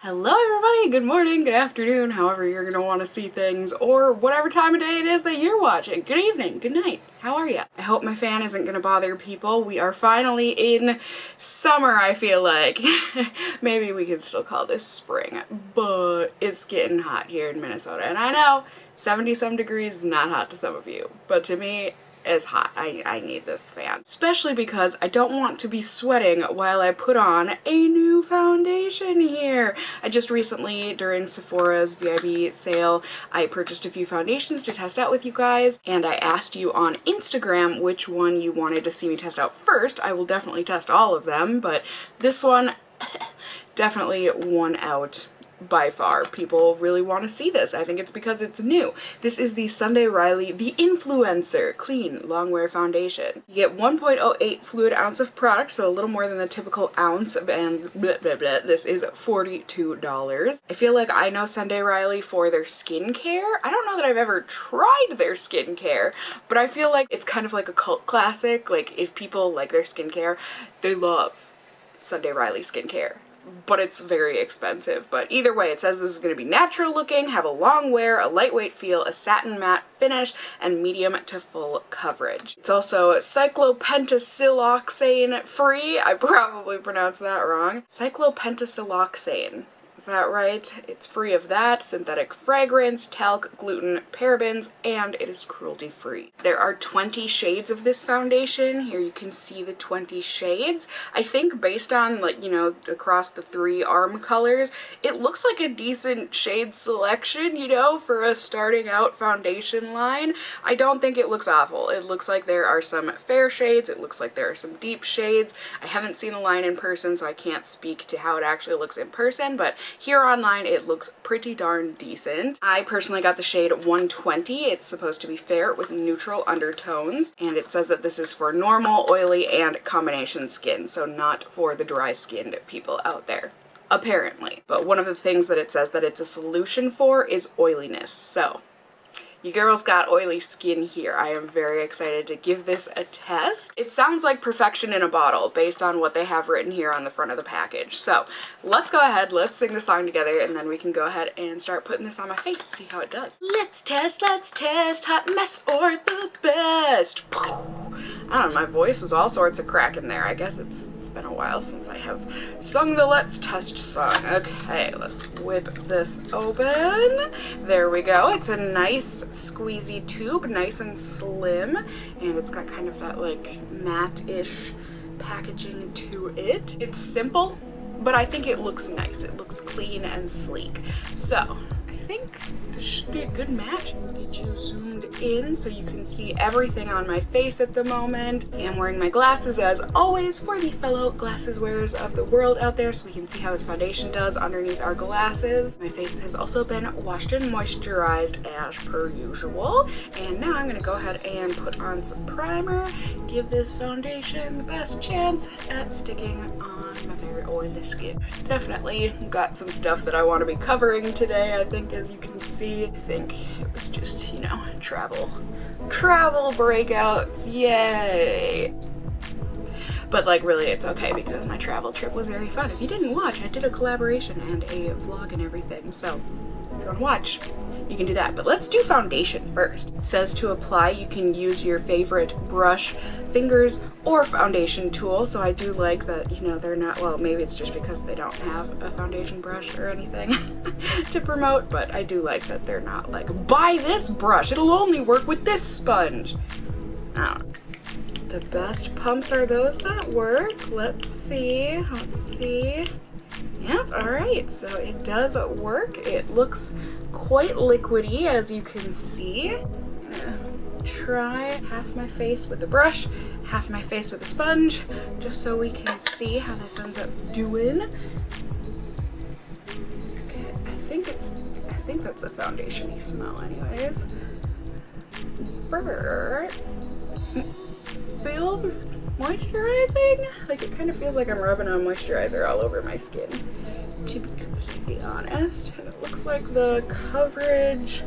Hello everybody, good morning, good afternoon, however you're gonna want to see things, or whatever time of day it is that you're watching. Good evening, good night, how are ya? I hope my fan isn't gonna bother people. We are finally in summer, I feel like. Maybe we can still call this spring, but it's getting hot here in Minnesota, and I know 70-some degrees is not hot to some of you, but to me, it's hot. I need this fan. Especially because I don't want to be sweating while I put on a new foundation here. I just recently, during Sephora's VIB sale, I purchased a few foundations to test out with you guys, and I asked you on Instagram which one you wanted to see me test out first. I will definitely test all of them, but this one definitely won out. By far. People really want to see this. I think it's because it's new. This is the Sunday Riley The Influencer Clean Longwear Foundation. You get 1.08 fluid ounce of product, so a little more than the typical ounce, and blah, blah, blah. This is $42. I feel like I know Sunday Riley for their skincare. I don't know that I've ever tried their skincare, but I feel like it's kind of like a cult classic. Like, if people like their skincare, they love Sunday Riley skincare. But it's very expensive. But either way, it says this is going to be natural looking, have a long wear, a lightweight feel, a satin matte finish, and medium to full coverage. It's also cyclopentasiloxane free. I probably pronounced that wrong. Cyclopentasiloxane. Is that right? It's free of that, synthetic fragrance, talc, gluten, parabens, and it is cruelty free. There are 20 shades of this foundation. Here you can see the 20 shades. I think based on, like, you know, across the 3 arm colors, it looks like a decent shade selection, you know, for a starting out foundation line. I don't think it looks awful. It looks like there are some fair shades. It looks like there are some deep shades. I haven't seen the line in person, so I can't speak to how it actually looks in person, but here online it looks pretty darn decent. I personally got the shade 120. It's supposed to be fair with neutral undertones, and it says that this is for normal, oily, and combination skin, so not for the dry-skinned people out there, apparently. But one of the things that it says that it's a solution for is oiliness, so you girls got oily skin here. I am very excited to give this a test. It sounds like perfection in a bottle based on what they have written here on the front of the package. So let's go ahead, let's sing the song together, and then we can go ahead and start putting this on my face, see how it does. Let's test, hot mess or the best. I don't know, my voice was all sorts of cracking there. I guess it's been a while since I have sung the Let's Test song. Okay, let's whip this open. There we go. It's a nice squeezy tube, nice and slim, and it's got kind of that like matte-ish packaging to it. It's simple, but I think it looks nice. It looks clean and sleek. So I think this should be a good match. We'll get you zoomed in so you can see everything on my face at the moment. I am wearing my glasses as always for the fellow glasses wearers of the world out there, so we can see how this foundation does underneath our glasses. My face has also been washed and moisturized as per usual, and now I'm gonna go ahead and put on some primer, give this foundation the best chance at sticking on my very oily skin. Definitely got some stuff that I want to be covering today, I think, as you can see. I think it was just, you know, travel breakouts, yay! But like, really, it's okay because my travel trip was very fun. If you didn't watch, I did a collaboration and a vlog and everything, so if you want to watch, you can do that. But let's do foundation first. It says to apply, you can use your favorite brush, fingers, or foundation tool. So I do like that, you know, they're not, well, maybe it's just because they don't have a foundation brush or anything to promote, but I do like that they're not like, buy this brush, it'll only work with this sponge. I don't know. The best pumps are those that work. Let's see. Yep, alright, so it does work. It looks quite liquidy, as you can see. I'm gonna try half my face with the brush, half my face with a sponge, just so we can see how this ends up doing. Okay, I think that's a foundation-y smell anyways. Feel moisturizing? Like, it kind of feels like I'm rubbing on moisturizer all over my skin, to be completely honest. And it looks like the coverage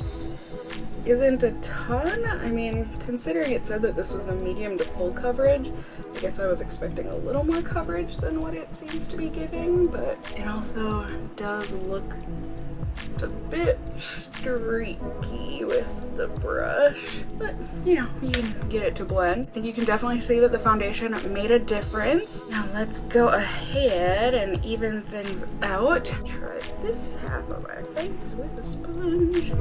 isn't a ton. I mean, considering it said that this was a medium to full coverage, I guess I was expecting a little more coverage than what it seems to be giving, but it also does look a bit streaky with the brush, but you know, you can get it to blend. I think you can definitely see that the foundation made a difference. Now let's go ahead and even things out. Try this half of my face with a sponge.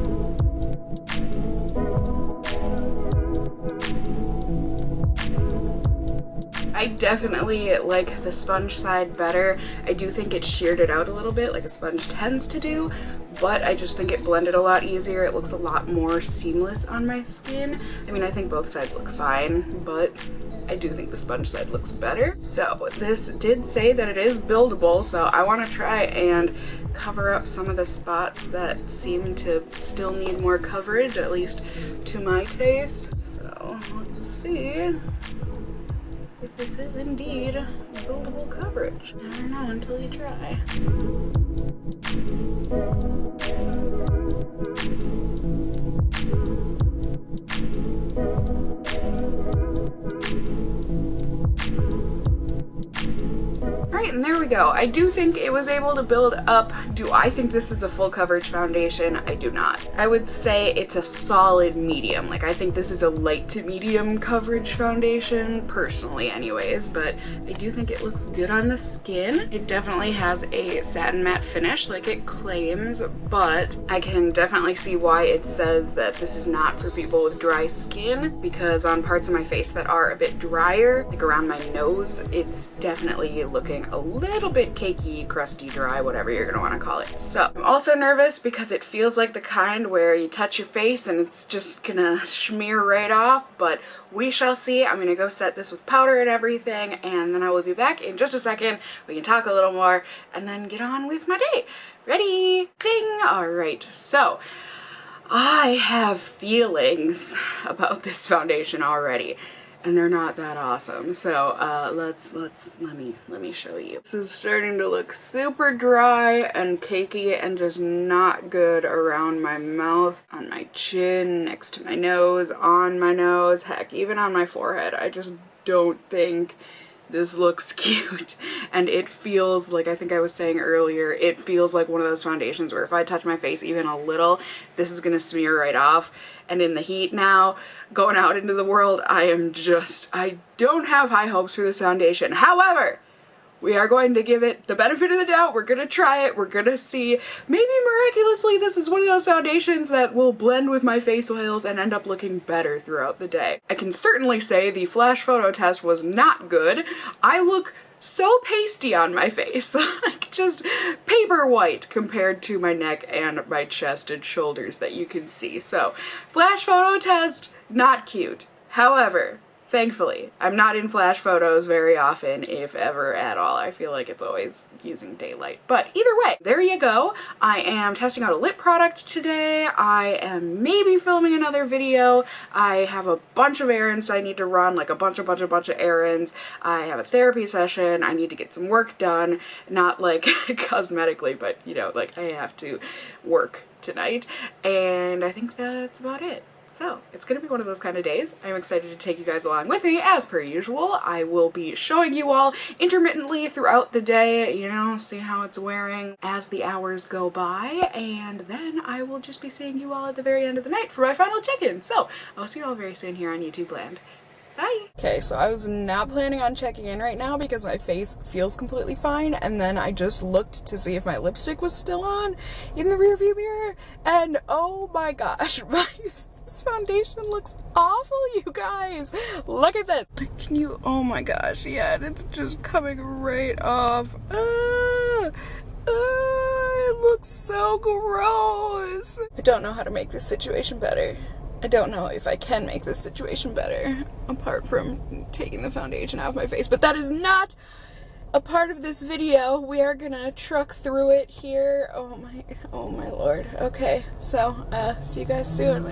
I definitely like the sponge side better. I do think it sheared it out a little bit like a sponge tends to do, but I just think it blended a lot easier. It looks a lot more seamless on my skin. I mean, I think both sides look fine, but I do think the sponge side looks better. So this did say that it is buildable, so I want to try and cover up some of the spots that seem to still need more coverage, at least to my taste. So let's see if this is indeed buildable coverage. I don't know until you try. Alright, and there we go. I do think it was able to build up. Do I think this is a full coverage foundation? I do not. I would say it's a solid medium. Like, I think this is a light to medium coverage foundation, personally anyways, but I do think it looks good on the skin. It definitely has a satin matte finish like it claims, but I can definitely see why it says that this is not for people with dry skin, because on parts of my face that are a bit drier, like around my nose, it's definitely looking a little bit cakey, crusty, dry, whatever you're gonna want to call it. So I'm also nervous because it feels like the kind where you touch your face and it's just gonna smear right off, but we shall see. I'm gonna go set this with powder and everything, and then I will be back in just a second. We can talk a little more and then get on with my day. Ready? Ding! Alright, so I have feelings about this foundation already, and they're not that awesome. So let me show you. This is starting to look super dry and cakey and just not good around my mouth, on my chin, next to my nose, on my nose, heck, even on my forehead. I just don't think this looks cute, and it feels like, I think I was saying earlier, it feels like one of those foundations where if I touch my face even a little, this is gonna smear right off. And in the heat now, going out into the world, I don't have high hopes for this foundation. However, we are going to give it the benefit of the doubt. We're gonna try it. We're gonna see. Maybe miraculously this is one of those foundations that will blend with my face oils and end up looking better throughout the day. I can certainly say the flash photo test was not good. I look so pasty on my face, like just paper white compared to my neck and my chest and shoulders that you can see. So, flash photo test, not cute. However, thankfully, I'm not in flash photos very often, if ever at all. I feel like it's always using daylight. But either way, there you go. I am testing out a lip product today. I am maybe filming another video. I have a bunch of errands I need to run, like a bunch of errands. I have a therapy session. I need to get some work done. Not like cosmetically, but you know, like I have to work tonight. And I think that's about it. So, it's gonna be one of those kind of days. I'm excited to take you guys along with me, as per usual. I will be showing you all intermittently throughout the day, you know, see how it's wearing as the hours go by, and then I will just be seeing you all at the very end of the night for my final check-in. So, I'll see you all very soon here on YouTube Land. Bye! Okay, so I was not planning on checking in right now because my face feels completely fine, and then I just looked to see if my lipstick was still on in the rearview mirror, and oh my gosh, this foundation looks awful, you guys. Look at this. Can you, oh my gosh, yeah, it's just coming right off. It looks so gross. I don't know how to make this situation better. I don't know if I can make this situation better, apart from taking the foundation off my face, but that is not a part of this video. We are gonna truck through it here. Oh my lord. Okay, so see you guys soon.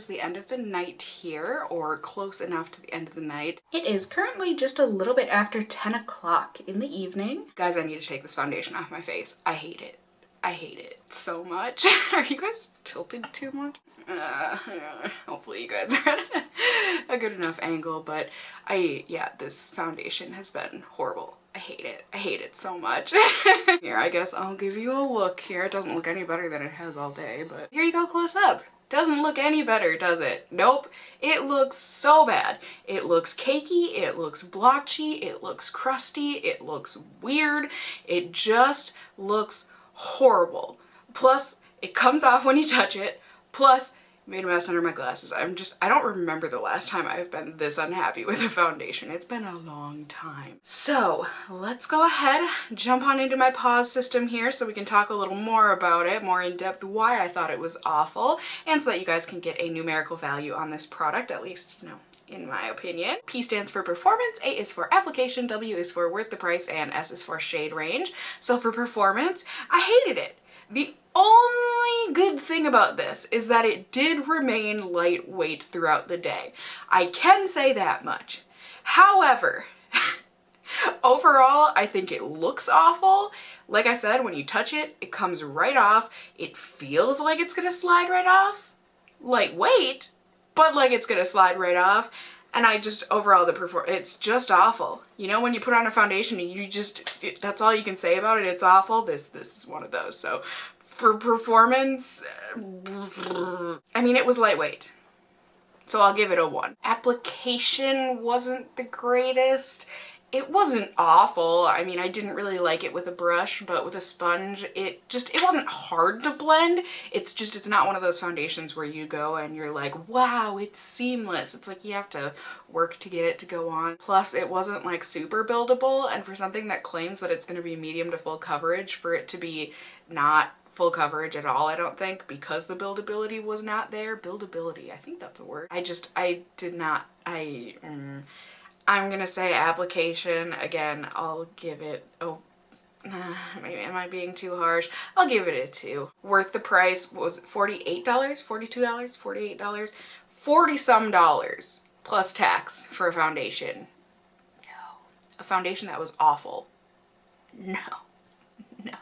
is the end of the night here, or close enough to the end of the night. It is currently just a little bit after 10 o'clock in the evening. Guys, I need to take this foundation off my face. I hate it. I hate it so much. Are you guys tilted too much? Hopefully you guys are at a good enough angle, but yeah, this foundation has been horrible. I hate it. I hate it so much. Here, I guess I'll give you a look here. It doesn't look any better than it has all day, but here you go close up. Doesn't look any better, does it? Nope. It looks so bad. It looks cakey, it looks blotchy, it looks crusty, it looks weird. It just looks horrible. Plus, it comes off when you touch it. Plus, made a mess under my glasses. I don't remember the last time I've been this unhappy with a foundation. It's been a long time. So let's go ahead, jump on into my pause system here so we can talk a little more about it, more in depth why I thought it was awful, and so that you guys can get a numerical value on this product, at least, you know, in my opinion. P stands for performance, A is for application, W is for worth the price, and S is for shade range. So for performance, I hated it. The only good thing about this is that it did remain lightweight throughout the day. I can say that much. However, overall, I think it looks awful. Like I said, when you touch it, it comes right off. It feels like it's gonna slide right off. Lightweight, but like it's gonna slide right off. And I just, overall, it's just awful. You know, when you put on a foundation and you just, that's all you can say about it, it's awful. This is one of those. So for performance, I mean, it was lightweight. So I'll give it a 1. Application wasn't the greatest. It wasn't awful. I mean, I didn't really like it with a brush, but with a sponge, it wasn't hard to blend. It's not one of those foundations where you go and you're like, wow, it's seamless. It's like you have to work to get it to go on. Plus, it wasn't like super buildable, and for something that claims that it's going to be medium to full coverage, for it to be not full coverage at all, I don't think, because the buildability was not there. Buildability, I think that's a word. I'm gonna say application. Again, I'll give it, maybe am I being too harsh? I'll give it a 2. Worth the price was $48, $42, $48, 40 some dollars plus tax for a foundation. No. A foundation that was awful. No. No.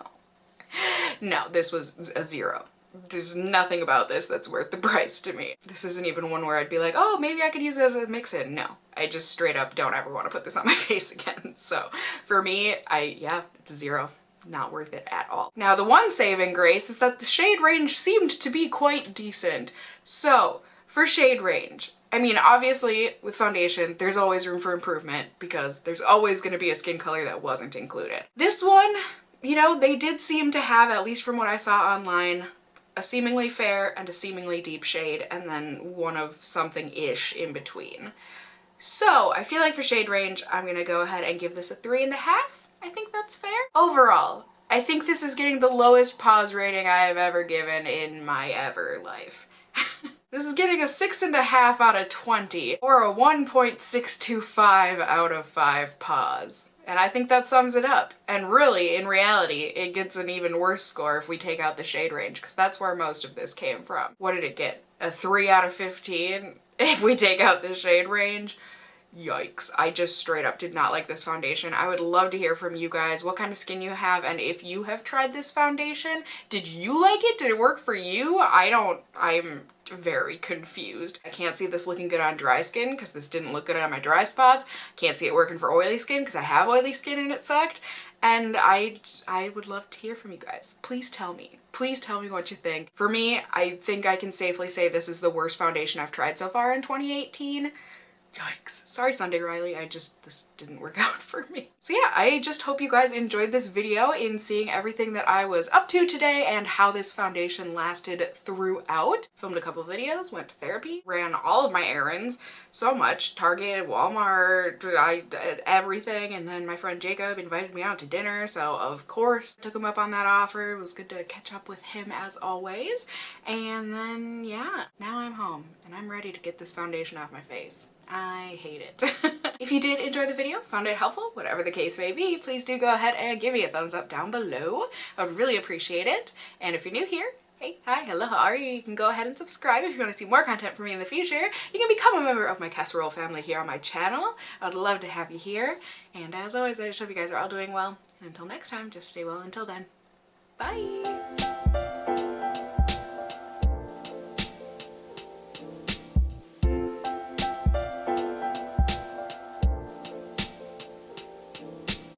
No, this was a 0. There's nothing about this that's worth the price to me. This isn't even one where I'd be like, oh, maybe I could use it as a mix-in. No, I just straight up don't ever want to put this on my face again. So for me, yeah, it's a 0. Not worth it at all. Now, the one saving grace is that the shade range seemed to be quite decent. So for shade range, I mean, obviously with foundation, there's always room for improvement because there's always going to be a skin color that wasn't included. This one, you know, they did seem to have, at least from what I saw online, a seemingly fair and a seemingly deep shade, and then one of something-ish in between. So I feel like for shade range, I'm gonna go ahead and give this a 3.5. I think that's fair. Overall, I think this is getting the lowest pause rating I have ever given in my ever life. This is getting a 6.5 out of 20, or a 1.625 out of 5 pause. And I think that sums it up. And really, in reality, it gets an even worse score if we take out the shade range, because that's where most of this came from. What did it get? A 3 out of 15 if we take out the shade range? Yikes. I just straight up did not like this foundation. I would love to hear from you guys what kind of skin you have, and if you have tried this foundation, did you like it? Did it work for you? I'm very confused. I can't see this looking good on dry skin because this didn't look good on my dry spots. Can't see it working for oily skin because I have oily skin and it sucked. And I would love to hear from you guys. Please tell me. Please tell me what you think. For me, I think I can safely say this is the worst foundation I've tried so far in 2018. Yikes. Sorry, Sunday Riley, this didn't work out for me. So yeah, I just hope you guys enjoyed this video in seeing everything that I was up to today and how this foundation lasted throughout. Filmed a couple videos, went to therapy, ran all of my errands, so much, Target, Walmart, everything, and then my friend Jacob invited me out to dinner, so of course took him up on that offer. It was good to catch up with him as always. And then yeah, now I'm home and I'm ready to get this foundation off my face. I hate it. If you did enjoy the video, found it helpful, whatever the case may be, please do go ahead and give me a thumbs up down below. I would really appreciate it. And if you're new here, Hey, hi, hello, how are you? You can go ahead and subscribe if you want to see more content from me in the future. You can become a member of my casserole family here on my channel. I would love to have you here. And as always, I just hope you guys are all doing well. And until next time, just stay well until then. Bye!